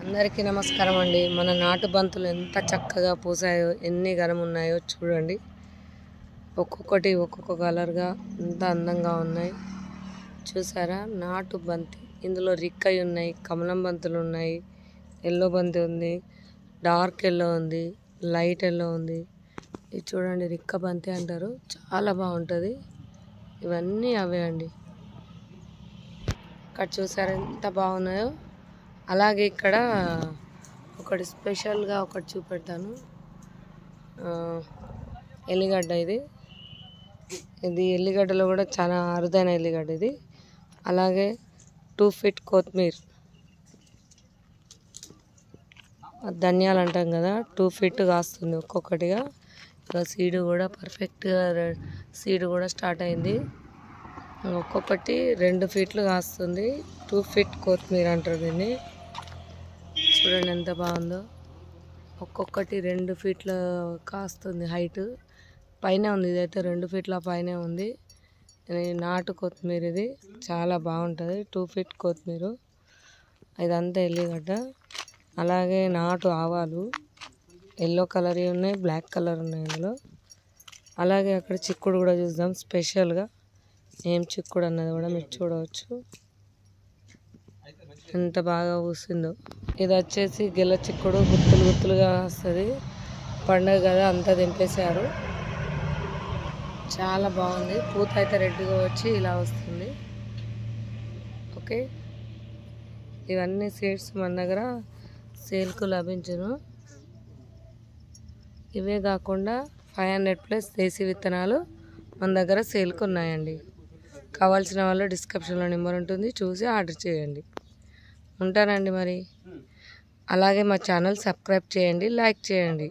అందరికీ నమస్కారం అండి. మన నాటు బంతులు ఎంత చక్కగా పూసాయో, ఎన్ని గరం ఉన్నాయో చూడండి. ఒక్కొక్కటి ఒక్కొక్క కలర్గా ఎంత అందంగా ఉన్నాయి చూసారా. నాటు బంతి, ఇందులో రిక్కయి ఉన్నాయి, కమలం బంతులు ఉన్నాయి, ఎల్లో బంతి ఉంది, డార్క్ ఎల్లో ఉంది, లైట్ ఎల్లో ఉంది. ఇది చూడండి, రిక్క బంతి అంటారు, చాలా బాగుంటుంది. ఇవన్నీ అవే అండి. ఇక్కడ చూసారా ఎంత బాగున్నాయో. అలాగే ఇక్కడ ఒకటి స్పెషల్గా ఒకటి చూపెడతాను. ఎల్లిగడ్డ, ఇది ఎల్లిగడ్డలో కూడా చాలా అరుదైన ఎల్లిగడ్డ ఇది. అలాగే 2 feet కొత్తిమీర, ధనియాలు అంటాం కదా, 2 feet కాస్తుంది ఒక్కొక్కటిగా. ఇంకా సీడ్ కూడా పర్ఫెక్ట్గా సీడ్ కూడా స్టార్ట్ అయింది. ఒక్కొక్కటి 2 feet కాస్తుంది. 2 feet కొత్తిమీర అంటారు దీన్ని. చూడండి ఎంత బాగుందో. ఒక్కొక్కటి 2 feet కాస్తుంది హైట్. పైన ఉంది, ఇదైతే 2 feet పైనే ఉంది. నాటు కొత్తిమీర, ఇది చాలా బాగుంటుంది. 2 feet కొత్తిమీర, ఇదంతా ఎల్లిగడ్డ. అలాగే నాటు ఆవాలు, ఎల్లో కలర్ ఉన్నాయి, బ్లాక్ కలర్ ఉన్నాయి ఇందులో. అలాగే అక్కడ చిక్కుడు కూడా చూద్దాం స్పెషల్గా. ఏం చిక్కుడు అన్నది కూడా మీరు చూడవచ్చు, ఎంత బాగా పూసిందో. ఇది వచ్చేసి గెల చిక్కుడు, గుత్తులు గుత్తులుగా వస్తుంది. పండుగ కదా, అంతా దింపేశారు. చాలా బాగుంది. పూత అయితే రెడ్గా వచ్చి ఇలా వస్తుంది. ఓకే, ఇవన్నీ సీడ్స్ మన దగ్గర సేల్కు లభించును. ఇవే కాకుండా 500+ దేశీ విత్తనాలు మన దగ్గర సేల్కు ఉన్నాయండి. కావాల్సిన వాళ్ళు డిస్క్రిప్షన్లో నెంబర్ ఉంటుంది, చూసి ఆర్డర్ చేయండి. ఉంటానండి మరి. అలాగే మా ఛానల్ సబ్స్క్రైబ్ చేయండి, లైక్ చేయండి.